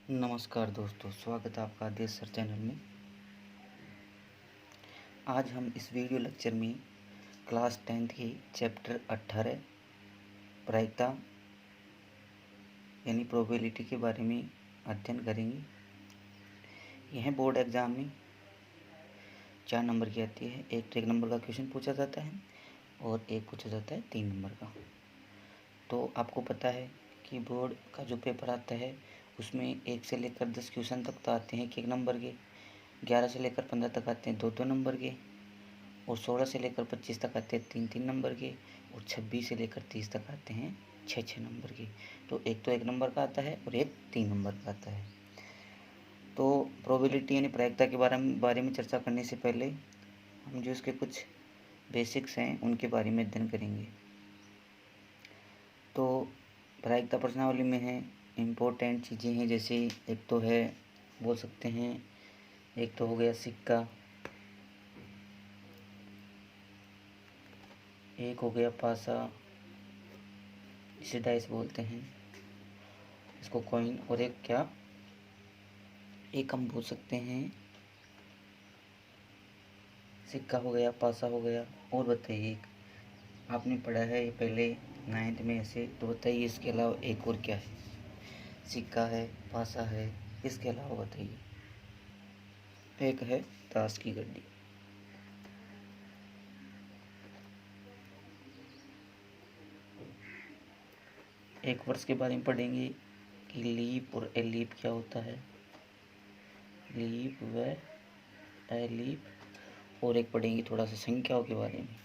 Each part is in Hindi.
नमस्कार दोस्तों, स्वागत है आपका देश सर चैनल में। आज हम इस वीडियो लेक्चर में क्लास 10th की चैप्टर 18 प्रायिकता यानी प्रोबेबिलिटी के बारे में अध्ययन करेंगे। यह बोर्ड एग्ज़ाम में 4 नंबर की आती है। एक तो 1 नंबर का क्वेश्चन पूछा जाता है और एक पूछा जाता है 3 नंबर का। तो आपको पता है कि बोर्ड का जो पेपर आता है उसमें 1 से लेकर 10 क्वेश्चन तक तो आते हैं 1 नंबर के, 11 से लेकर 15 तक आते हैं 2-2 नंबर के, और 16 से लेकर 25 तक आते हैं 3-3 नंबर के, और 26 से लेकर 30 तक आते हैं 6-6 नंबर के। तो एक तो 1 नंबर का आता है और एक 3 नंबर का आता है। तो प्रोबेबिलिटी यानी प्रायिकता के बारे में चर्चा करने से पहले हम जो इसके कुछ बेसिक्स हैं उनके बारे में अध्ययन करेंगे। तो प्रायिकता प्रश्नावली में है इम्पोर्टेंट चीज़ें हैं, जैसे एक तो है बोल सकते हैं, एक तो हो गया सिक्का, एक हो गया पासा, इसे डाइस बोलते हैं इसको, कॉइन, और एक क्या, एक हम बोल सकते हैं सिक्का हो गया, पासा हो गया। और बताइए, एक आपने पढ़ा है ये पहले 9th में ऐसे, तो बताइए इसके अलावा एक और क्या है? सिक्का है, पासा है, इसके अलावा बताइए। एक है ताश की गड्डी। एक वर्ष के बारे में पढ़ेंगे कि लीप और एलीप क्या होता है, लीप व एलीप। और एक पढ़ेंगे थोड़ा सा संख्याओं के बारे में।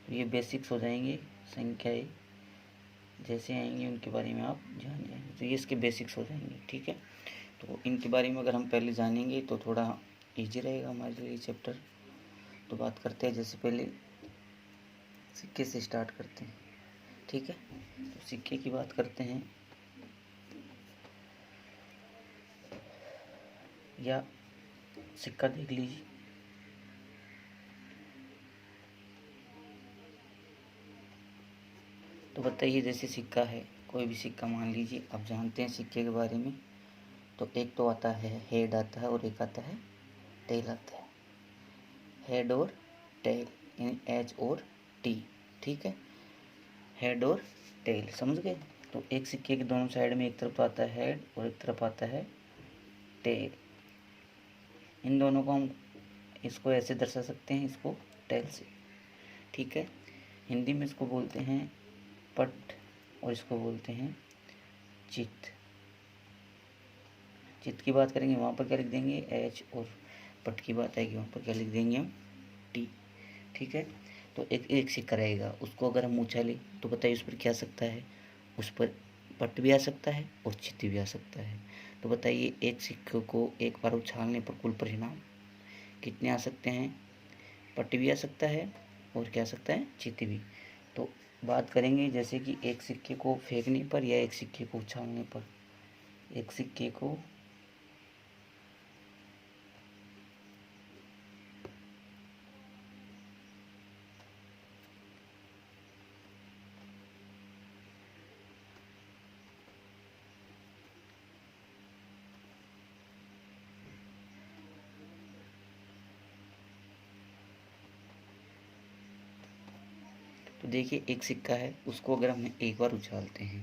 तो ये बेसिक्स हो जाएंगे, संख्याएं जैसे आएंगी उनके बारे में आप जान जाएंगे। तो ये इसके बेसिक्स हो जाएंगे, ठीक है। तो इनके बारे में अगर हम पहले जानेंगे तो थोड़ा इजी रहेगा हमारे लिए चैप्टर। तो बात करते हैं, जैसे पहले सिक्के से स्टार्ट करते हैं, ठीक है। तो सिक्के की बात करते हैं, या सिक्का देख लीजिए। तो बताइए, जैसे सिक्का है, कोई भी सिक्का मान लीजिए, आप जानते हैं सिक्के के बारे में। तो एक तो आता है हेड आता है और एक आता है टेल आता है। हेड और टेल यानी एच और टी, ठीक है। हेड और टेल समझ गए। तो एक सिक्के के दोनों साइड में एक तरफ आता है हेड और एक तरफ आता है टेल। इन दोनों को हम इसको ऐसे दर्शा सकते हैं, इसको टेल से, ठीक है। हिंदी में इसको बोलते हैं पट और इसको बोलते हैं चित। चित की बात करेंगे वहाँ पर क्या लिख देंगे एच, और पट की बात आएगी वहाँ पर क्या लिख देंगे हम टी, ठीक है। तो एक सिक्का रहेगा, उसको अगर हम उछालें तो बताइए उस पर क्या आ सकता है, उस पर पट भी आ सकता है और चित भी आ सकता है। तो बताइए एक सिक्के को एक बार उछालने पर कुल परिणाम कितने आ सकते हैं? पट भी आ सकता है और क्या आ सकता है, चित भी। तो बात करेंगे जैसे कि एक सिक्के को फेंकने पर या एक सिक्के को उछालने पर। एक सिक्के को तो देखिए एक सिक्का है, उसको अगर हम एक बार उछालते हैं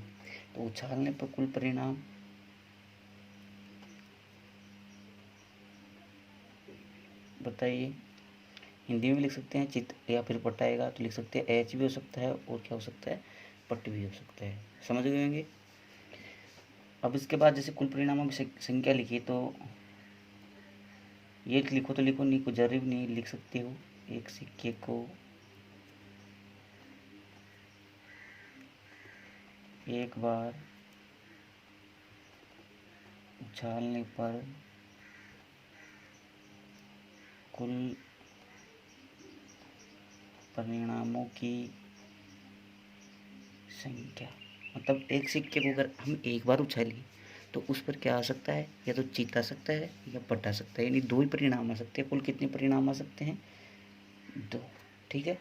तो उछालने पर कुल परिणाम बताइए। हिंदी में लिख सकते हैं चित, या फिर पट आएगा तो लिख सकते हैं एच भी हो सकता है और क्या हो सकता है, पट भी हो सकता है। समझ गए होंगे। अब इसके बाद जैसे कुल परिणामों की संख्या लिखी, तो ये लिखो तो लिखो, नहीं को जरूरी नहीं लिख सकते हो। एक सिक्के को एक बार उछालने पर कुल परिणामों की संख्या, मतलब एक सिक्के को अगर हम एक बार उछालें तो उस पर क्या आ सकता है, या तो चित आ सकता है या पट आ सकता है, यानी 2 ही परिणाम आ सकते हैं। कुल कितने परिणाम आ सकते हैं? 2, ठीक है।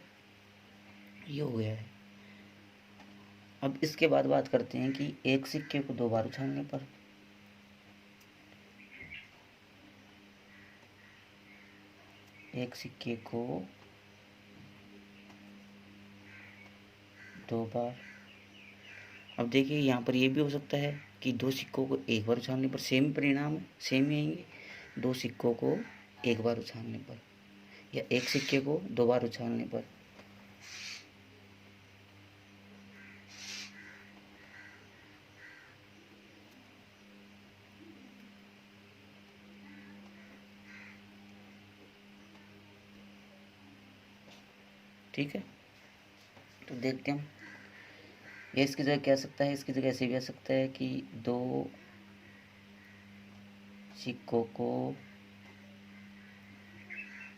ये हो गया है। अब इसके बाद बात करते हैं कि एक सिक्के को 2 बार उछालने पर एक सिक्के को 2 बार। अब देखिए यहाँ पर ये भी हो सकता है कि 2 सिक्कों को एक बार उछालने पर सेम परिणाम सेम ही आएंगे, 2 सिक्कों को एक बार उछालने पर, या एक सिक्के को 2 बार उछालने पर। ठीक है, तो देखते हैं हम। ये इसकी जगह क्या आ सकता है, इसकी जगह ऐसे भी आ सकता है कि 2 सिक्कों को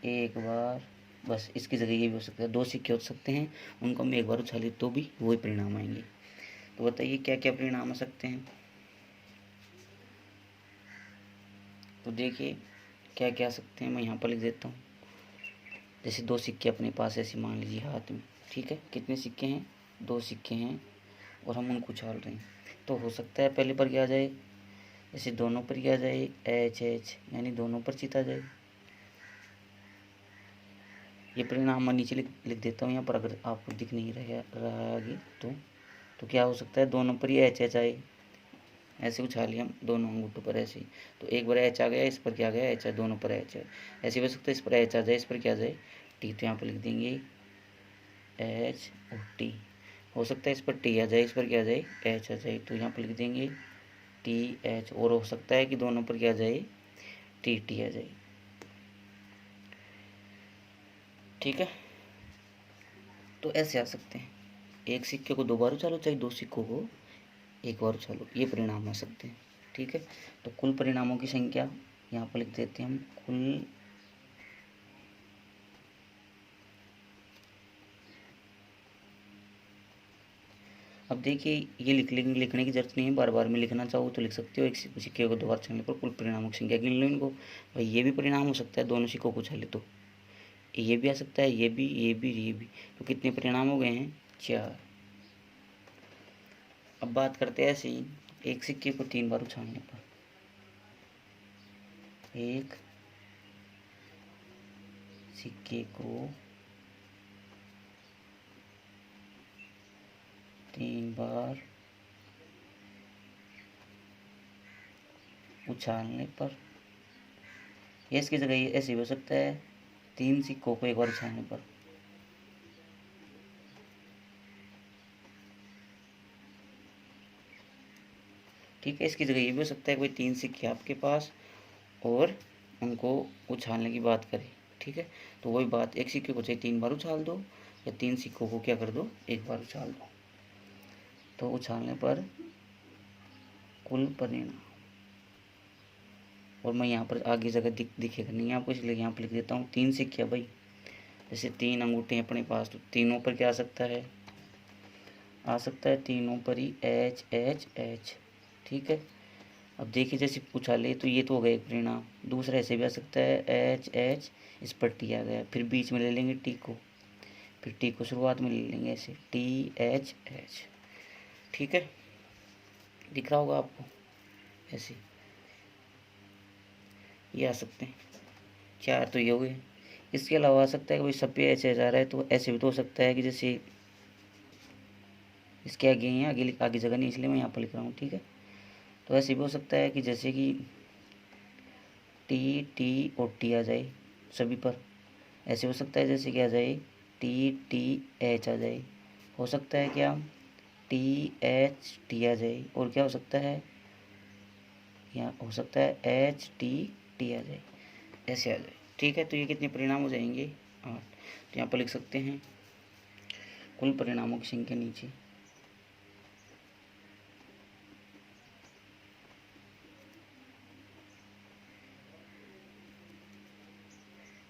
एक बार, बस इसकी जगह ये भी हो सकता है। 2 सिक्के हो सकते हैं, उनको हम एक बार उछाले तो भी वही परिणाम आएंगे। तो बताइए क्या क्या परिणाम आ सकते हैं। तो देखिए क्या क्या आ सकते हैं, मैं यहाँ पर लिख देता हूँ। जैसे 2 सिक्के अपने पास ऐसे मान लीजिए हाथ में, ठीक है। कितने सिक्के हैं, 2 सिक्के हैं और हम उनको उछाल रहे हैं। तो हो सकता है पहले पर क्या आ जाए, जैसे दोनों पर क्या आ जाए, एच एच, यानी दोनों पर चित आ जाए। ये परिणाम मैं नीचे लिख देता हूँ यहाँ पर, अगर आपको दिख नहीं रहा आगे तो क्या हो सकता है, दोनों पर ही एच एच आए। ऐसे उछालिए हम दोनों अंगूठों पर ऐसे ही, तो एक बार एच आ गया, इस पर क्या आ गया, एच है, दोनों पर एच है। ऐसे हो सकता है इस पर एच आ जाए, इस पर क्या आ जाए, टी। तो यहाँ पर लिख देंगे एच और टी। हो सकता है इस पर टी आ जाए, इस पर क्या आ जाए, एच आ जाए, तो यहाँ पर लिख देंगे टी एच। और हो सकता है कि दोनों पर क्या आ जाए, टी टी आ जाए। ठीक है, तो ऐसे आ सकते हैं। एक सिक्के को 2 बार उछालो, चाहे 2 सिक्कों को एक बार उछालो, ये परिणाम आ सकते हैं। ठीक है, तो कुल परिणामों की संख्या यहाँ पर लिख देते हैं हम। कुल अब देखिए ये लिखने की जरूरत नहीं है, बार बार में लिखना चाहो तो लिख सकते हो। एक सिक्के को 2 बार उछालने पर कुल परिणामों की संख्या गिन लो इनको। भाई ये भी परिणाम हो सकता है, दोनों सिक्कों को उछाले तो ये भी आ सकता है, ये भी। तो कितने परिणाम हो गए हैं, 4। अब बात करते हैं ऐसे ही एक सिक्के को 3 बार उछालने पर। एक सिक्के को 3 बार उछालने पर, या इसकी जगह ये ऐसे हो सकता है 3 सिक्कों को एक बार उछालने पर। ठीक है, इसकी जगह ये भी हो सकता है कोई 3 सिक्के आपके पास और उनको उछालने की बात करें। ठीक है, तो वही बात, एक सिक्के को चाहे 3 बार उछाल दो या 3 सिक्कों को क्या कर दो, एक बार उछाल दो। तो उछालने पर कुल परिणाम, और मैं यहाँ पर आगे जगह दिखेगा नहीं आपको, इसलिए यहाँ पर लिख देता हूँ 3 सिक्के भाई। जैसे 3 अंगूठे हैं अपने पास, तो तीनों पर क्या आ सकता है, तीनों पर ही एच एच एच। ठीक है, अब देखिए जैसे उछाले तो ये तो हो गया एक परिणाम। दूसरा ऐसे भी आ सकता है एच एच, इस पर टी आ गया, फिर बीच में ले लेंगे टी को, फिर टी को शुरुआत में ले लेंगे ऐसे, टी एच एच। ठीक है, दिख रहा होगा आपको ऐसे, ये आ सकते हैं 4। तो ये हो गए। इसके अलावा आ सकता है कि भाई सब पे एच एच आ रहा है, तो ऐसे भी तो हो सकता है कि जैसे इसके आगे हैं, आगे जगह नहीं, इसलिए मैं यहाँ पर लिख रहा हूँ। ठीक है, तो ऐसे भी हो सकता है कि जैसे कि टी टी और टी आ जाए सभी पर। ऐसे हो सकता है जैसे कि आ जाए टी टी एच आ जाए। हो सकता है क्या, टी एच टी आ जाए। और क्या हो सकता है, यहाँ हो सकता है एच टी टी आ जाए, ऐसे आ जाए। ठीक है, तो ये कितने परिणाम हो जाएंगे, 8। तो यहाँ पर लिख सकते हैं कुल परिणामों की संख्या नीचे।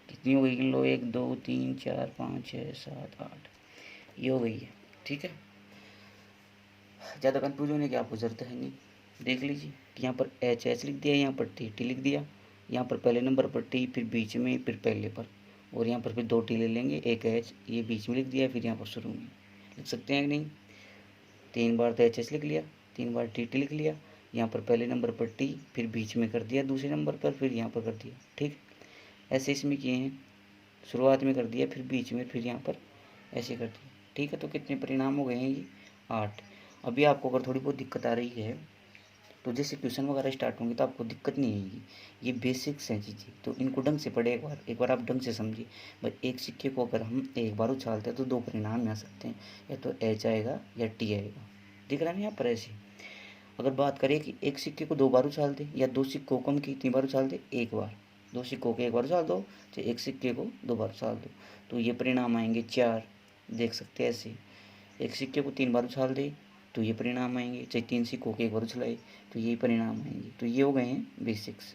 कितनी हो गई, गिन लो, 1 2 3 4 5 6 7 8, ये हो गई है। ठीक है, ज़्यादा कन्फ्यूज होने की आपको ज़रूरत है नहीं। देख लीजिए कि यहाँ पर एच एच लिख दिया, यहाँ पर टी टी लिख दिया, यहाँ पर पहले नंबर पर टी, फिर बीच में, फिर पहले पर, और यहाँ पर फिर 2 टी ले लेंगे, एक एच ये बीच में लिख दिया, फिर यहाँ पर शुरू में लिख सकते हैं कि नहीं। 3 बार तो एच एच लिख लिया, 3 बार टी टी लिख लिया, यहाँ पर पहले नंबर पर टी, फिर बीच में कर दिया दूसरे नंबर पर, फिर यहाँ पर कर दिया। ठीक, ऐसे इसमें किए हैं। शुरुआत में कर दिया, फिर बीच में, फिर यहाँ पर ऐसे कर दिया। ठीक है, तो कितने परिणाम हो गए हैं ये? 8। अभी आपको अगर थोड़ी बहुत दिक्कत आ रही है तो जैसे क्वेश्चन वगैरह स्टार्ट होंगे तो आपको दिक्कत नहीं आएगी। ये बेसिक्स हैं चीज़ें, तो इनको ढंग से पढ़े एक बार आप ढंग से समझिए। भाई एक सिक्के को अगर हम एक बार उछालते हैं तो 2 परिणाम आ सकते हैं, या तो एच आएगा या टी आएगा। दिख रहा है ना यहाँ पर ऐसे। अगर बात करें कि एक सिक्के को 2 बार उछाल दे या 2 सिक्कों को हम कितनी बार उछाल दे? एक बार। 2 सिक्कों को एक बार उछाल दो, चाहे एक सिक्के को 2 बार उछाल दो, तो ये परिणाम आएंगे 4। देख सकते हैं ऐसे। एक सिक्के को 3 बार उछाल दे तो ये परिणाम आएंगे, चाहे 3 सिक्कों को एक बार उछलाए तो ये परिणाम आएंगे। तो ये हो गए हैं बेसिक्स।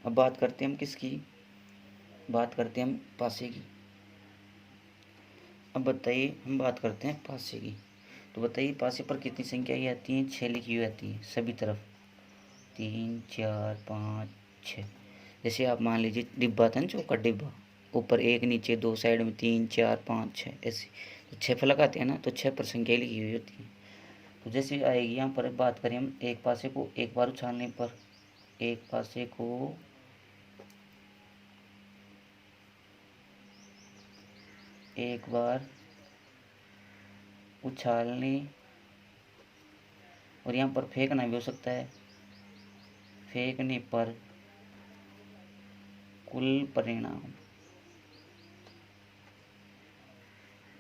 अब बात करते हैं हम किसकी? बात करते हैं हम पासे की। अब बताइए, हम बात करते हैं पासे की। तो बताइए पासे पर कितनी संख्याएँ आती हैं? 6 लिखी हुई आती हैं सभी तरफ, 3 4 5 6। जैसे आप मान लीजिए डिब्बा था ना, चौका डिब्बा, ऊपर 1, नीचे 2, साइड में 3 4 5 6 ऐसे। तो 6 फलक आते हैं ना, तो 6 पर संख्या लिखी हुई होती है। तो जैसे आएगी यहाँ पर बात करें हम एक पासे को एक बार उछालने पर, एक पासे को एक बार उछालने, और यहाँ पर फेंकना भी हो सकता है, फेंकने पर कुल परिणाम।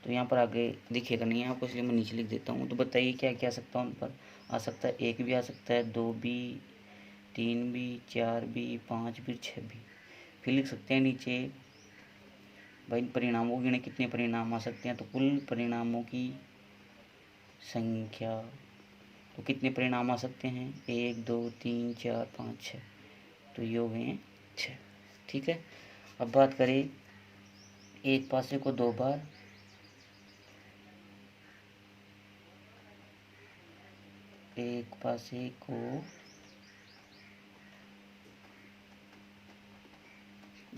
तो यहाँ पर आगे दिखेगा नहीं है आपको, इसलिए मैं नीचे लिख देता हूँ। तो बताइए क्या क्या आ सकता है उन पर? आ सकता है 1 भी आ सकता है, 2 भी, 3 भी, 4 भी, 5 भी, 6 भी। फिर लिख सकते हैं नीचे भाई परिणामों को गिने, कितने परिणाम आ सकते हैं? तो कुल परिणामों की संख्या। तो कितने परिणाम आ सकते हैं? 1 2 3 4 5 6। तो ये हो गए हैं 6। ठीक है। अब बात करें एक पासे को 2 बार, एक पासे को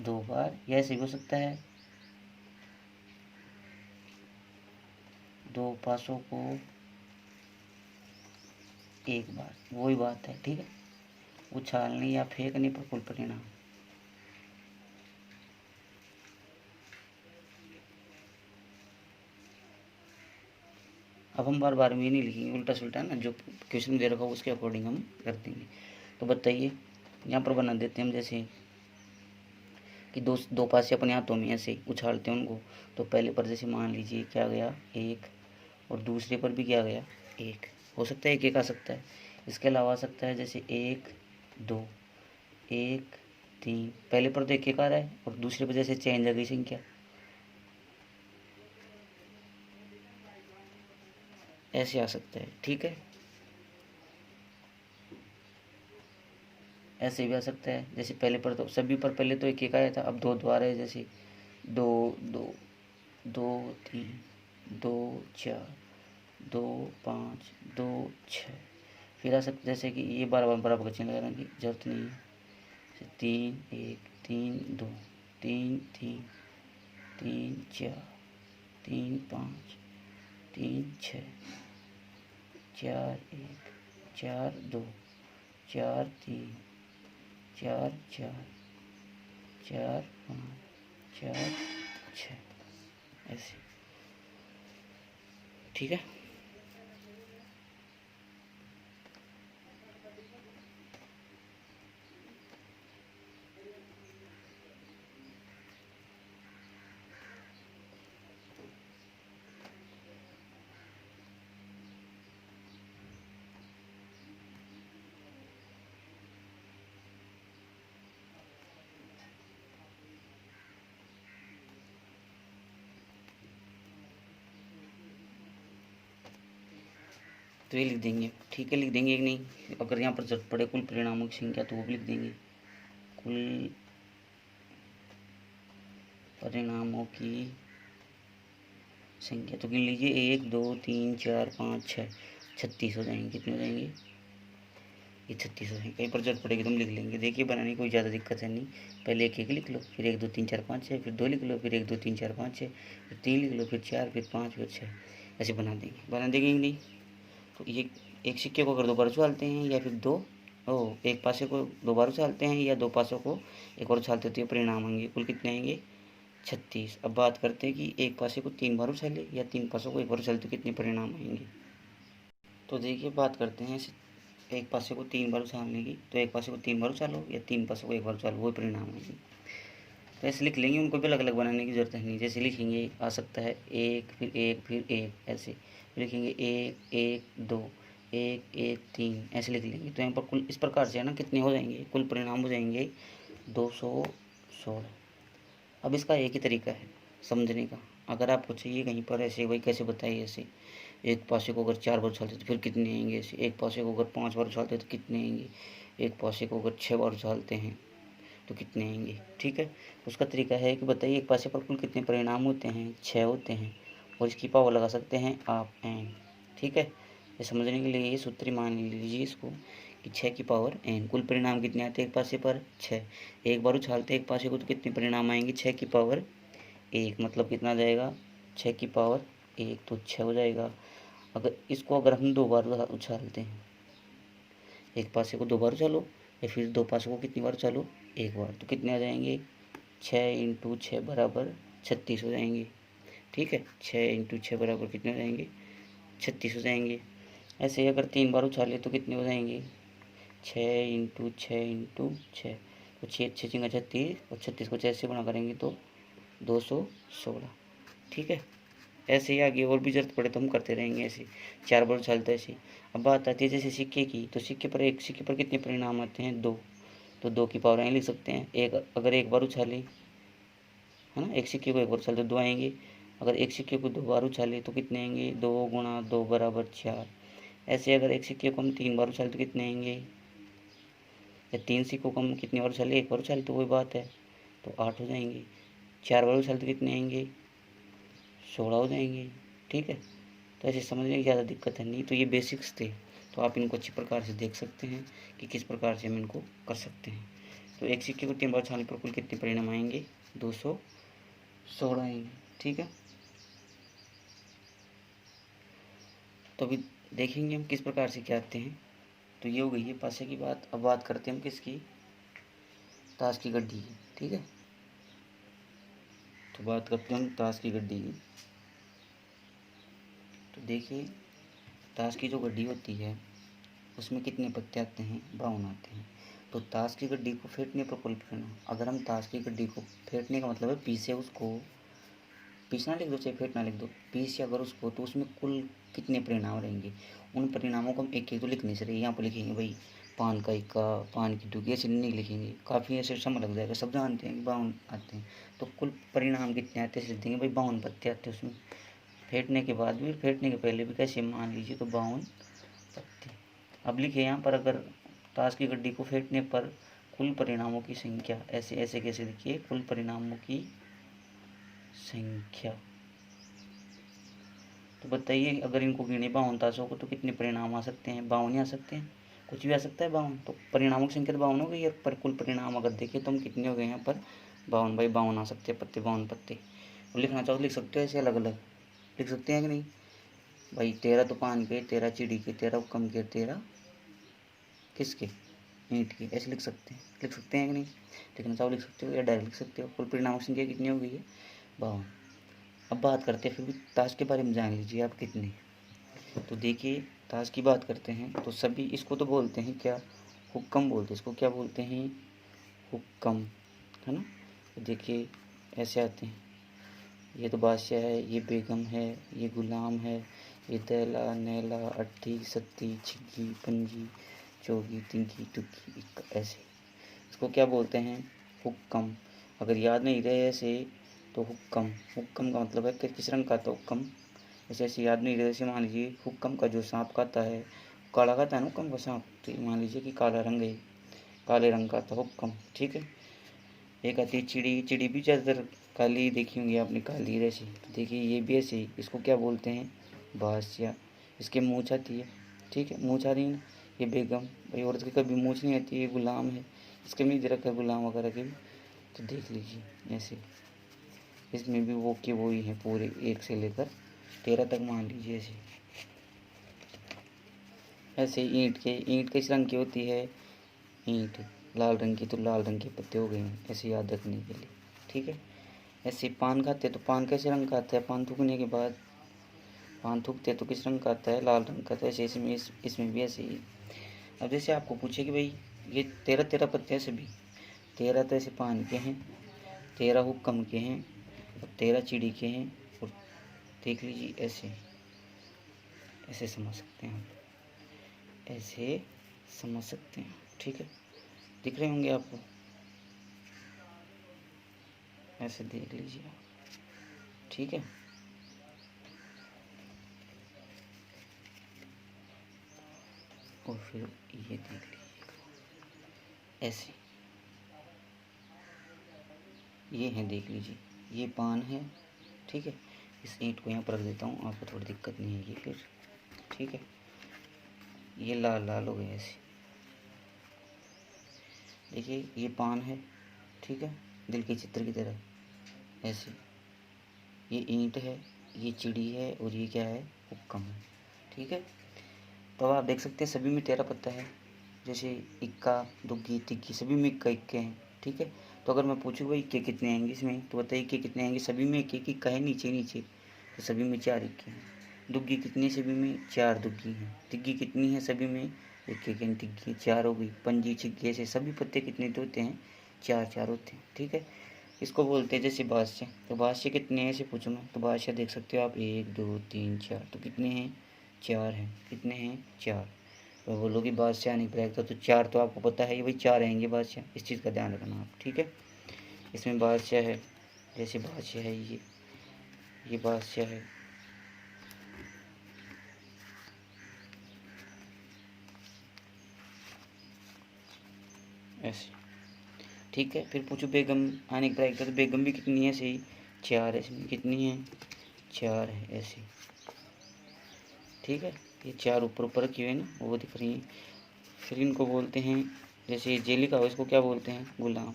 2 बार, या ऐसे भी हो सकता है 2 पासों को 1 बार। वही बात है, ठीक है। उछालने या फेंकने पर कुल परिणाम। अब हम बार बार में नहीं लिखेंगे, उल्टा सुल्टा ना, जो क्वेश्चन दे रखा हो उसके अकॉर्डिंग हम कर देंगे। तो बताइए यहाँ पर बना देते हैं हम, जैसे कि दो पासे अपने हाथों में ऐसे उछालते हैं उनको। तो पहले पर जैसे मान लीजिए क्या गया? 1, और दूसरे पर भी क्या गया? 1। हो सकता है 1 1 आ सकता है। इसके अलावा आ सकता है जैसे 1 2 1 3। पहले पर तो 1 1 आ रहा है, और दूसरे पर जैसे चेंज आ गई संख्या, ऐसे आ सकता है। ठीक है, ऐसे भी आ सकता है। जैसे पहले पर तो सभी पर पहले तो 1 1 आया था, अब 2 2 आ रहे हैं, जैसे 2 2 2 3 2 4 2 5 2 6। फिर आ सकता जैसे कि ये बार बार बराबर का चिन्ह लगाने की जरूरत नहीं है। 3 1 3 2 3 3 3 4 3 5 3 6 4 1 4 2 4 3 4 4 4 5 4 6 ऐसे। ठीक है। तो ये लिख देंगे, ठीक है, लिख देंगे कि नहीं? अगर यहाँ पर जरूरत पड़े कुल परिणामों की संख्या तो वो भी लिख देंगे, कुल परिणामों की संख्या। तो गिन लीजिए 1 2 3 4 5 6, 36 हो जाएंगे। कितने हो जाएंगे? ये 36 हो जाएंगे। कहीं पर जरूरत पड़ेगी तुम लिख लेंगे। देखिए बनाने की कोई ज़्यादा दिक्कत है नहीं। पहले 1 1 लिख लो, फिर 1 2 3 4 5 6, फिर 2 लिख लो, फिर 1 2 3 4 5 6, फिर 3 लिख लो, फिर 4, फिर 5, फिर 6। ऐसे बना देंगे कि नहीं? तो ये एक सिक्के को अगर 2 बार उछालते हैं, या फिर एक पासे को 2 बार उछालते हैं, या 2 पासों को एक बार उछालते हैं, तो ये परिणाम आएंगे। कुल कितने आएंगे? 36। अब बात करते हैं कि एक पासे को 3 बार उछाले या 3 पासों को एक बार उछाले तो कितने परिणाम आएंगे। तो देखिए बात करते हैं एक पासे को 3 बार उछालने की, तो एक पासे को 3 बार उछालो या 3 पासों को एक बार उछालो, वो परिणाम आएंगे। तो ऐसे लिख लेंगे, उनको भी अलग अलग बनाने की ज़रूरत नहीं। जैसे लिखेंगे आ सकता है 1 फिर 1 फिर 1, ऐसे लिखेंगे 1 1 2 1 1 3, ऐसे लिख लेंगे। तो यहाँ पर कुल इस प्रकार से है ना कितने हो जाएंगे, कुल परिणाम हो जाएंगे 216। अब इसका एक ही तरीका है समझने का। अगर आपको चाहिए कहीं पर ऐसे भाई कैसे बताइए, ऐसे एक पासे को अगर 4 बार उछालते तो फिर कितने आएंगे, ऐसे एक पासे को अगर 5 बार उछालते तो कितने आएंगे, एक पासे को अगर 6 बार उछालते हैं तो कितने आएंगे। ठीक है, उसका तरीका है कि बताइए एक पासे पर कुल कितने परिणाम होते हैं, 6 होते हैं, और इसकी पावर लगा सकते हैं आप n। ठीक है, ये समझने के लिए ये सूत्र मान लीजिए इसको कि 6 की पावर n। कुल परिणाम कितने आते हैं एक पासे पर 6, एक बार उछालते एक पासे को तो कितने परिणाम आएंगे 6 की पावर 1, मतलब कितना जाएगा 6 की पावर 1, तो 6 हो जाएगा। अगर हम 2 बार उछालते हैं, एक पासे को 2 बार उछालो या फिर 2 पासों को कितनी बार उछालो, एक बार, तो कितने आ जाएंगे 6 × 6 बराबर 36 हो जाएंगे। ठीक है, 6 × 6 बराबर कितने हो जाएंगे 36 हो जाएंगे। ऐसे ही अगर 3 बार उछाले तो कितने हो जाएंगे 6 × 6 × 6, तो 6 6 36, और 36 को 6 से गुणा करेंगे तो 216। ठीक है, ऐसे ही आगे और भी जरूरत पड़े तो हम करते रहेंगे ऐसे 4 बार उछालते ऐसे। अब बात आती है जैसे सिक्के की, तो सिक्के पर कितने परिणाम आते हैं 2, तो 2 की पावर लिख सकते हैं। अगर एक बार उछाले है ना, एक सिक्के को एक बार उछाले तो 2 आएंगे। अगर एक सिक्के को 2 बार उछाले तो कितने आएंगे 2 × 2 बराबर 4। ऐसे अगर एक सिक्के को हम 3 बार उछाले तो कितने आएंगे, या 3 सिक्कों को हम कितनी बार उछाले, एक बार उछाले तो वही बात है, तो 8 हो जाएंगे। 4 बार उछाले तो कितने आएंगे 16 हो जाएंगे। ठीक है, तो ऐसे समझने की ज़्यादा दिक्कत है नहीं। तो ये बेसिक्स थे, तो आप इनको अच्छी प्रकार से देख सकते हैं कि किस प्रकार से हम इनको कर सकते हैं। तो एक सिक्के को 3 बार उछालने पर कुल कितने परिणाम आएंगे 216 आएंगे। ठीक है, तो अभी देखेंगे हम किस प्रकार से क्या आते हैं। तो ये हो गई है पासे की बात। अब बात करते हैं हम किसकी, ताश की गड्डी की। ठीक है, तो बात करते हैं हम ताश की गड्डी की। तो देखिए ताश की जो गड्डी होती है उसमें कितने पत्ते आते हैं 52 आते हैं। तो ताश की गड्डी को फेंटने पर कुल परिणाम, अगर हम ताश की गड्डी को फेंटने का मतलब है पीसे, उसको पीसना लिख दो चाहे फेंटना लिख दो, पीस अगर उसको, तो उसमें कुल कितने परिणाम रहेंगे, उन परिणामों को हम एक एक तो लिखने से रही। यहाँ पर लिखेंगे भाई पान का इक्का, पान की डुगी, ऐसे नहीं लिखेंगे, काफ़ी ऐसे समय लग जाएगा। सब जानते हैं कि 52 आते हैं, तो कुल परिणाम कितने आते हैं लिख देंगे भाई 52 पत्ते आते हैं उसमें। फेंटने के बाद भी, फेंटने के पहले भी कैसे मान लीजिए तो 52 पत्ते। अब लिखिए यहाँ पर अगर ताश की गड्डी को फेंटने पर कुल परिणामों की संख्या, ऐसे ऐसे कैसे लिखिए, कुल परिणामों की संख्या। तो बताइए अगर इनको गिने 52 ताशों को तो कितने परिणाम आ सकते हैं, 52 ही आ सकते हैं, कुछ भी आ सकता है 52। तो परिणामों की संख्या तो 52 हो गई है, पर कुल परिणाम अगर देखें तो हम कितने हो गए यहाँ पर 52 बाई 52 आ सकते हैं पत्ते, 52 पत्ते। और लिखना चाहो तो लिख सकते हो ऐसे अलग अलग लिख सकते हैं कि नहीं भाई, 13 तो पान के, 13 चिड़ी के, 13 हुक्म के, 13 किसके ईंट के, ऐसे लिख सकते हैं कि नहीं। लिखना चाहो लिख सकते हो या डायरेक्ट लिख सकते हो। कुल परिणामों की संख्या कितनी हो गई है 52। अब बात करते हैं फिर भी ताश के बारे में, जान लीजिए आप कितने। तो देखिए ताश की बात करते हैं तो सभी इसको तो बोलते हैं क्या, हुक्म बोलते हैं इसको, क्या बोलते हैं हुक्म, है ना। तो देखिए ऐसे आते हैं, ये तो बादशाह है, ये बेगम है, ये गुलाम है, ये दैला नैला अट्ठी सत्ती छिग्गी पंजी चौगी तिंकी टुक्की इक्का, ऐसे इसको क्या बोलते हैं हुक्म। अगर याद नहीं रहे ऐसे तो हुक्म का मतलब है कि किस रंग का था हुक्म, ऐसे ऐसे याद नहीं रहे। जैसे मान लीजिए हुक्म का जो सांप खाता है काला खाता है ना हुक्म का सांप, तो मान लीजिए कि काला रंग है, काले रंग का था हुक्म। ठीक है, एक आती है चिड़ी, चिड़ी भी ज़्यादातर काली देखी होंगी आपने, काली जैसी। तो देखिए ये भी ऐसे, इसको क्या बोलते हैं बादशाह, इसके मूँछ आती है। ठीक है, मूँछ आ रही है ना, ये बेगम, भाई औरत की कभी मूँछ नहीं आती, ये गुलाम है, इसके भी दे रखा है गुलाम वगैरह के भी। तो देख लीजिए ऐसे, इसमें भी वो के वो ही हैं पूरे 1 से लेकर 13 तक मान लीजिए ऐसे। ऐसे ईंट किस रंग की होती है, ईंट लाल रंग की, तो लाल रंग के पत्ते हो गए हैं ऐसे याद रखने के लिए। ठीक है, ऐसे पान खाते तो पान कैसे रंग का आता है, पान थूकने के बाद पान थूकते तो किस रंग का आता है, लाल रंग का। तो ऐसे इसमें भी ऐसे ही। अब जैसे आपको पूछे कि भाई ये 13 पत्ते हैं सभी, 13 तो ऐसे पान के हैं, 13 हुक्कम के हैं और 13 चिड़ी के हैं। और देख लीजिए ऐसे ऐसे समझ सकते हैं आप, ऐसे समझ सकते हैं। ठीक है, दिख रहे होंगे आपको, ऐसे देख लीजिए आप। ठीक है, और फिर ये देख लीजिएगा ऐसे, ये है देख लीजिए, ये पान है। ठीक है, इस ईंट को यहाँ पर रख देता हूँ, आपको थोड़ी दिक्कत नहीं होगी फिर। ठीक है, ये लाल लाल हो गए ऐसे, देखिए ये पान है। ठीक है, दिल के चित्र की तरह ऐसे, ये ईंट है, ये चिड़ी है और ये क्या है, हुक्कम है। ठीक है, तो आप देख सकते हैं सभी में 13 पत्ता है। जैसे इक्का, दुग्गी, तिक्की सभी में इक्का इक्के हैं। ठीक है, तो अगर मैं पूछूँ भाई इक्के कितने आएंगे इसमें, तो बताइए इक्के कितने आएंगे। सभी में एक एक इक्का है, नीचे नीचे, तो सभी में 4 इक्के हैं। दुग्गी कितनी है, सभी में 4 दुग्गी हैं। तिग्गी कितनी है, सभी में एक एक तिग्गी, 4 हो गई। पंजी, छिग्गे से सभी पत्ते कितने तो होते हैं, 4 होते हैं। ठीक है, इसको बोलते हैं जैसे बादशाह। तो बादशाह कितने हैं ऐसे पूछो मैं, तो बादशाह देख सकते हो आप 1 2 3 4, तो कितने हैं, 4 हैं। कितने हैं, 4। तो बोलोगे बादशाह नहीं ब्रैक तो 4 तो आपको पता है भाई 4 आएंगे बादशाह, इस चीज़ का ध्यान रखना आप। ठीक है, इसमें बादशाह है, जैसे बादशाह है ये बादशाह है। ऐसे, ठीक है, फिर पूछो बेगम आने के ब्रैक तो बेगम भी कितनी है, सही 4 है। इसमें कितनी है, 4 है ऐसे। ठीक है, ये 4 ऊपर ऊपर रखी हुई है ना, वो दिख रही हैं। फिर इनको बोलते हैं, जैसे ये लिखा हुआ इसको क्या बोलते हैं, गुलाम।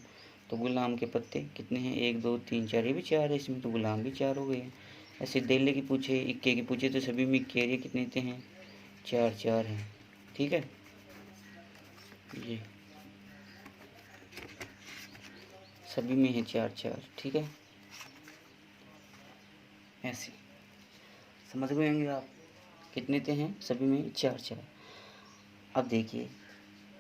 तो गुलाम के पत्ते कितने हैं, 1 2 3 4, ये भी 4 है इसमें, तो गुलाम भी 4 हो गए हैं। ऐसे देले की पूछे, इक्के की पूछे तो सभी में इक्के, ये कितने थे हैं, 4 हैं। ठीक है, ये सभी में है 4। ठीक है, ऐसे समझ गए होंगे आप, कितने थे हैं सभी में, 4। अब देखिए,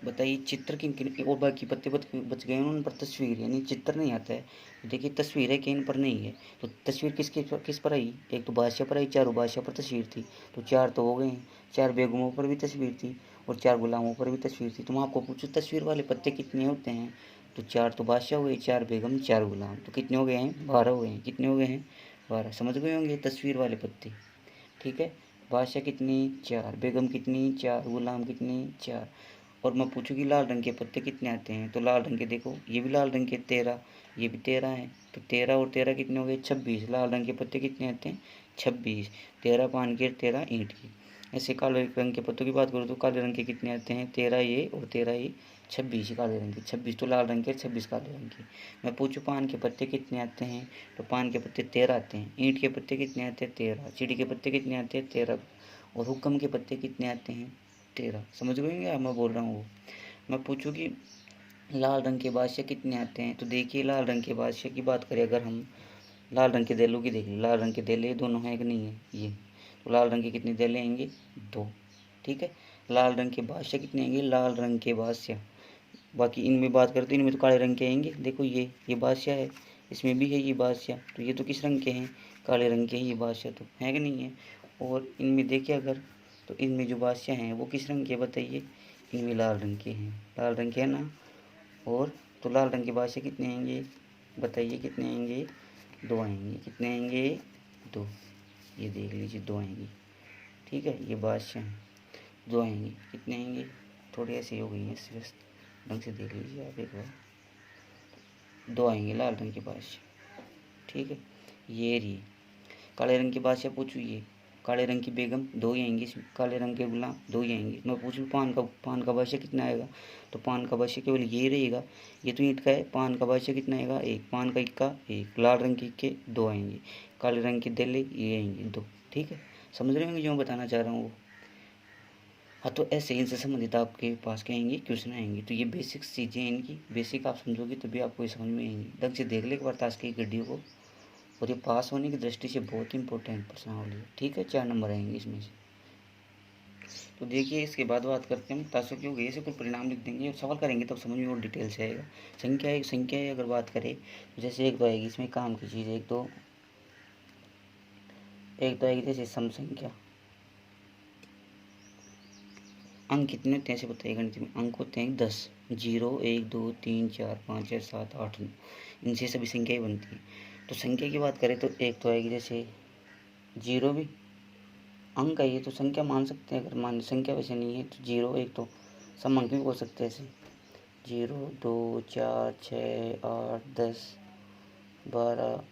बताइए चित्र किन किन और बाकी पत्ते बच गए हैं, उन पर तस्वीर यानी चित्र नहीं आता है। देखिए तस्वीर है कि इन पर नहीं है, तो तस्वीर किस पर आई, एक तो बादशाह पर आई, 4 बादशाह पर तस्वीर थी, तो 4 तो हो गए हैं। 4 बेगमों पर भी तस्वीर थी और 4 गुलामों पर भी तस्वीर थी। तो मैं आपको पूछूँ तस्वीर वाले पत्ते कितने होते हैं, तो 4 तो बादशाह हुए, 4 बेगम, 4 गुलाम, तो कितने हो गए हैं, 12 हो गए हैं। कितने हो गए हैं, 12। समझ गए होंगे तस्वीर वाले पत्ते। ठीक है, बादशाह कितनी, 4, बेगम कितनी, 4, गुलाम कितनी, 4। और मैं पूछूँ कि लाल रंग के पत्ते कितने आते हैं, तो लाल रंग के देखो ये भी लाल रंग के 13, ये भी 13 हैं। तो 13 और 13 कितने हो गए, 26। लाल रंग के पत्ते कितने आते हैं, 26। 13 पान के, 13 ईंट की। ऐसे काले रंग के पत्तों की बात करूँ तो काले रंग के कितने आते हैं, 13 ये और 13 ये, 26 काले रंग के। 26 तो लाल रंग के, 26 काले रंग के। मैं पूछूँ पान के पत्ते कितने आते हैं, तो पान के पत्ते 13 आते हैं। ईंट के पत्ते कितने आते हैं, 13। चिड़ी के पत्ते कितने आते हैं, 13। और हुक्म के पत्ते कितने आते हैं, 13। समझ गए क्या मैं बोल रहा हूँ वो। मैं पूछूँ कि लाल रंग के बादशाह कितने आते हैं, तो देखिए लाल रंग के बादशाह की बात करें अगर हम, लाल रंग के देलों की देख लीजिए, लाल रंग के देले दोनों हैं कि नहीं है ये, तो लाल रंग के कितने देले आएंगे, 2। ठीक है, लाल रंग के बादशाह कितने आएंगे, लाल रंग के बादशाह। बाकी इनमें बात करते हैं, इनमें तो काले रंग के आएंगे। देखो ये बादशाह है, इसमें भी है ये बादशाह, तो ये तो किस रंग के हैं, काले रंग के हैं ये बादशाह, तो है कि नहीं है। और इनमें देखिए अगर, तो इनमें जो बादशाह हैं वो किस रंग के बताइए, इनमें लाल रंग के हैं, लाल रंग के है ना। और तो लाल रंग के बादशाह कितने आएंगे, बताइए कितने आएंगे, 2 आएंगे। कितने आएंगे, 2। ये देख लीजिए 2 आएंगे। ठीक है, ये बादशाह हैं, 2 आएंगे। कितने आएंगे, थोड़ी ऐसी हो गई है व्यस्त, ढंग से देख लीजिए आप एक बार, 2 आएंगे लाल रंग के बादशाह। ठीक है, ये रही काले रंग के बादशाह। पूछू ये काले रंग की बेगम 2 ही आएंगी इसमें, काले रंग के गुलाम 2 ही आएंगे। मैं पूछूँ पान का बादशाह कितना आएगा, तो पान का बादशाह केवल ये रहेगा, ये तो ईंट का है। पान का बादशाह कितना आएगा, 1। पान का इक्का 1, लाल रंग के इक्के 2 आएंगे, काले रंग के देले ये आएंगे 2। ठीक है, समझ रहे होंगे जो मैं बताना चाह रहा हूँ वो। हाँ, तो ऐसे इनसे संबंधित आपके पास क्या आएंगे, क्वेश्चन आएंगे। तो ये बेसिक चीज़ें हैं इनकी, बेसिक आप समझोगे तभी आपको ये समझ में आएंगी। ढंग से देख ले एक बार ताश की वीडियो को, और ये पास होने की दृष्टि से बहुत इंपॉर्टेंट प्रश्नावली है। ठीक है, 4 नंबर आएंगे इसमें से। तो देखिए इसके बाद बात करते हैं तासो क्यों गए से कुछ परिणाम लिख देंगे और सवाल करेंगे तब समझ में और डिटेल से आएगा। संख्या अगर बात करें तो जैसे एक तो आएगी इसमें काम की चीज़, एक तो आएगी जैसे सम संख्या। अंक कितने होते हैं ऐसे बताइए गणित में। अंक होते हैं 10, 0, 1, 2, 3, 4, 5, 6, 7, 8, 9, इनसे सभी संख्याएं बनती हैं। तो संख्या की बात करें तो एक तो आएगी जैसे 0 भी अंक है, ये तो संख्या मान सकते हैं। अगर मान संख्या वैसे नहीं है तो 0, 1 तो सम अंक भी बोल सकते हैं ऐसे। 0, 2, 4, 6, 8, 10, 12,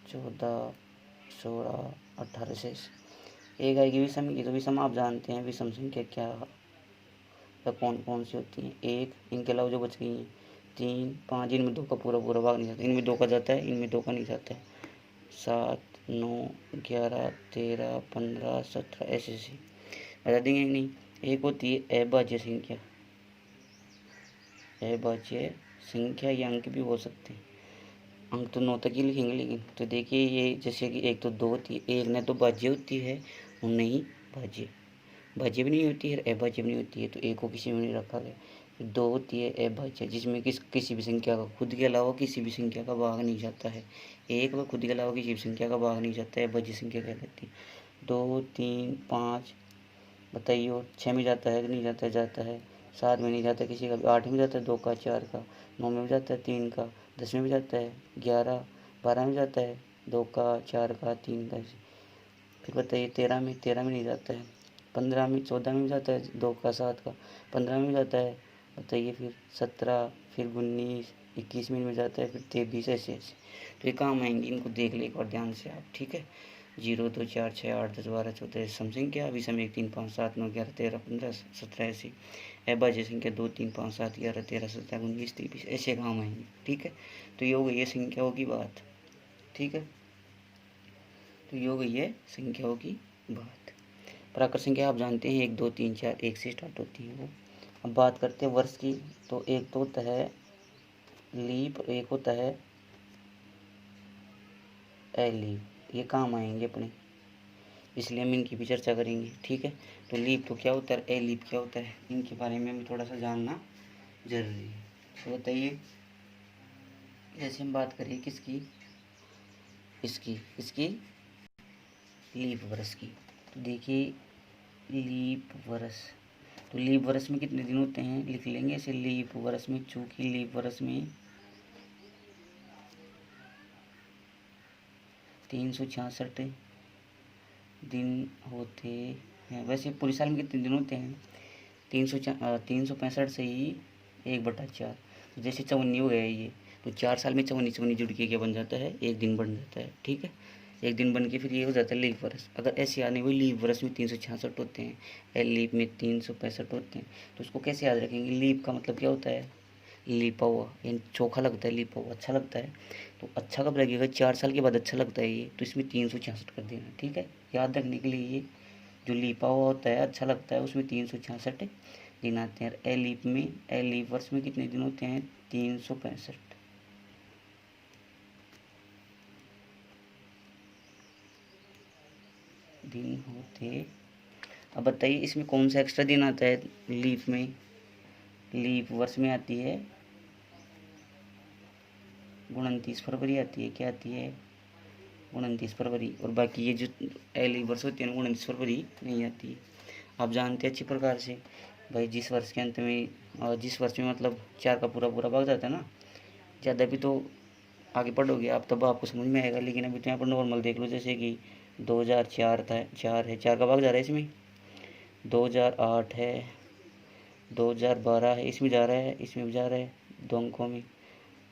14, 16, 18 से एक आएगी विषम की। तो विषम आप जानते हैं विषम संख्या क्या कौन कौन सी होती हैं। एक, इनके अलावा जो बच गई हैं 3, 5, इनमें 2 का पूरा पूरा भाग नहीं जाता, इनमें 2 का जाता है, इनमें 2 का नहीं जाता है। 7, 9, 11, 13, 15, 17 ऐसे बता देंगे नहीं। एक होती है अभाज्य संख्या। अभाज्य संख्या या अंक भी हो सकते हैं। अंक तो 9 तक ही लिखेंगे लेकिन। तो देखिए ये जैसे कि एक तो 2 होती है, एक न तो भाज्य होती है और नहीं भाज्य भी नहीं होती है, अभाज्य भी नहीं होती है, तो एक को किसी में नहीं रखा गया। फिर 2 होती है अभाज्य जिसमें किसी भी संख्या का खुद के अलावा किसी भी संख्या का भाग नहीं जाता है। एक व खुद के अलावा किसी भी संख्या का भाग नहीं जाता है, अभाज्य संख्या कहलाती है। 2, 3, 5 बताइए, और 6 में जाता है कि नहीं जाता है, जाता है। 7 में नहीं जाता किसी का भी, 8 में जाता है 2 का 4 का, 9 में भी जाता है 3 का, 10 में भी जाता है 11, 12 में जाता है 2 का 4 का 3 का ऐसे। फिर बताइए 13 में नहीं जाता है। 15 में 14 में भी जाता है 2 का 7 का, 15 में भी जाता है बताइए। फिर 17, फिर 19, 21 में जाता है, फिर 23 ऐसे ऐसे। तो ये काम आएंगे, इनको देख ले एक बार ध्यान से आप। ठीक है, 0, 2, 4, 6, 8, 10, 12, 14 सम संख्या, विषम 1, 3, 5, 7, 9, 11, 13, 15, 17 ऐसे। अभाज्य संख्या 2, 3, 5, 7, 11, 13, 17, 19, 23 ऐसे काम आएंगे। ठीक है, तो ये हो गई है संख्याओं की बात। ठीक है, तो ये हो गई है संख्याओं की बात। प्राकृत संख्या आप जानते हैं 1, 2, 3, 4 1 से स्टार्ट होती है वो। अब बात करते हैं वर्ष की। तो एक तो होता है लीप, एक होता है लीप। ये काम आएंगे अपने, इसलिए हम इनकी भी चर्चा करेंगे। ठीक है, तो लीप तो क्या होता है, लीप क्या होता है, इनके बारे में हमें थोड़ा सा जानना जरूरी है। तो बताइए जैसे हम बात करें किसकी, इसकी लीप वर्ष की। तो देखिए लीप वर्ष, तो लीप वर्ष में कितने दिन होते हैं लिख लेंगे ऐसे। लीप वर्ष में, चूंकि लीप वर्ष में 366 दिन होते हैं। वैसे पूरे साल में कितने दिन होते हैं, 365 से ही 1/4। तो जैसे 54 हो गया ये, तो 4 साल में 54 जुड़ के क्या बन जाता है, एक दिन बन जाता है। ठीक है, एक दिन बन के फिर ये हो जाता है लीप वर्ष। अगर ऐसे आने हुई लीप वर्ष में 366 होते हैं, लीप में 365 होते हैं, तो उसको कैसे याद रखेंगे। लीप का मतलब क्या होता है, लिपा हुआ, यानी चोखा लगता है, लिपा हुआ अच्छा लगता है। तो अच्छा कब लगेगा, 4 साल के बाद अच्छा लगता है ये, तो इसमें 366 कर देना। ठीक है, याद रखने के लिए ये जो लिपा हुआ होता है अच्छा लगता है उसमें 366 दिन आते हैं। ए लीप में, ए लीप वर्ष में कितने दिन होते हैं, 365 दिन होते। अब बताइए इसमें कौन सा एक्स्ट्रा दिन आता है लीप में, लीप वर्ष में आती है 29 फरवरी आती है। क्या आती है, 29 फरवरी। और बाकी ये जो एली वर्ष होती है ना 29 फरवरी नहीं आती है। आप जानते हैं अच्छी प्रकार से भाई, जिस वर्ष के अंत में और जिस वर्ष में मतलब 4 का पूरा पूरा भाग जाता है ना, ज़्यादा भी तो आगे पढ़ोगे आप तब आपको समझ में आएगा, लेकिन अभी तो यहाँ पर नॉर्मल देख लो। जैसे कि 2004 था, 4 है, 4 का भाग जा रहा है इसमें, 2008 है, 2012 है, इसमें जा रहा है, इसमें भी जा रहा है 2 अंकों में,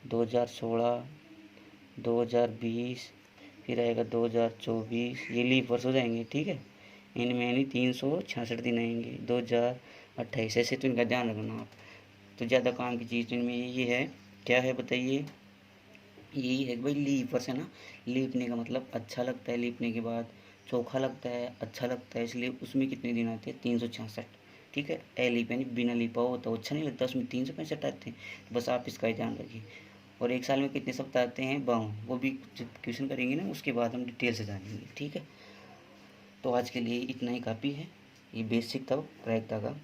2016, 2020, फिर आएगा 2024, ये लीप वर्ष हो जाएंगे। ठीक है, इनमें यानी 366 दिन आएंगे। 2028 ऐसे, तो इनका ध्यान रखना आप। तो ज़्यादा काम की चीज़ तो इनमें यही है, क्या है बताइए, यही है भाई लीप वर्ष है ना। लीपने का मतलब अच्छा लगता है, लीपने के बाद चोखा लगता है, अच्छा लगता है, इसलिए उसमें कितने दिन आते हैं, 366। ठीक है, ए लीप यानी बिना लिपा हो तो अच्छा नहीं लगता, उसमें 365 आते हैं। तो बस आप इसका ही ध्यान रखिए। और 1 साल में कितने सप्ताह आते हैं 52, वो भी जब क्वेश्चन करेंगे ना उसके बाद हम डिटेल से जानेंगे, ठीक है। तो आज के लिए इतना ही काफ़ी है, ये बेसिक था प्रायिकता का,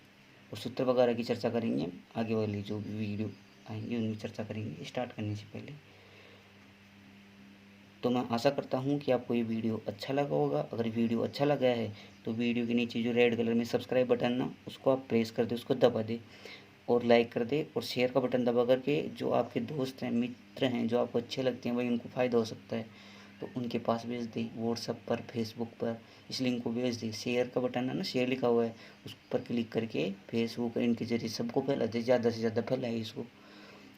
और सूत्र वगैरह की चर्चा करेंगे आगे वाली जो भी वीडियो आएंगे उनमें चर्चा करेंगे स्टार्ट करने से पहले। तो मैं आशा करता हूँ कि आपको ये वीडियो अच्छा लगा होगा। अगर वीडियो अच्छा लगा है तो वीडियो के नीचे जो रेड कलर में सब्सक्राइब बटन ना उसको आप प्रेस कर दे, उसको दबा दे और लाइक कर दे, और शेयर का बटन दबा करके जो आपके दोस्त हैं, मित्र हैं, जो आपको अच्छे लगते हैं, भाई उनको फ़ायदा हो सकता है तो उनके पास भेज दे, व्हाट्सअप पर, फेसबुक पर इस लिंक को भेज दे। शेयर का बटन है ना, शेयर लिखा हुआ है, उस पर क्लिक करके फेसबुक इनके जरिए सबको फैला दे, ज़्यादा से ज़्यादा फैलाए इसको।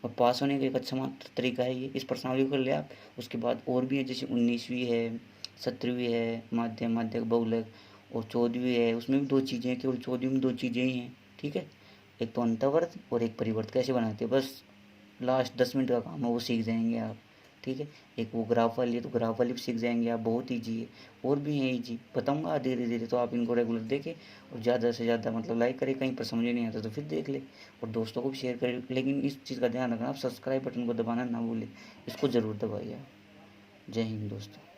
और पास होने का एक अच्छा तरीका है ये, इस पर शामिल कर ले आप। उसके बाद और भी है, जैसे 19वीं है, 17वीं है, माध्यमिक बहुलक, और 14वीं है, उसमें भी 2 चीज़ें हैं, केवल 14वीं में 2 चीज़ें ही हैं, ठीक है। एक तो अंतर्वर्त और एक परिवर्त कैसे बनाते हैं, बस लास्ट 10 मिनट का काम है, वो सीख जाएंगे आप, ठीक है। एक वो ग्राफ वाली है तो ग्राफ वाली भी सीख जाएंगे आप, बहुत ईजी है। और भी है ईजी, बताऊंगा धीरे धीरे, तो आप इनको रेगुलर देखें और ज़्यादा से ज़्यादा मतलब लाइक करें, कहीं पर समझ नहीं आता तो फिर देख ले और दोस्तों को भी शेयर करें। लेकिन इस चीज़ का ध्यान रखना, आप सब्सक्राइब बटन को दबाना ना भूलें, इसको ज़रूर दबाइए आप। जय हिंद दोस्तों।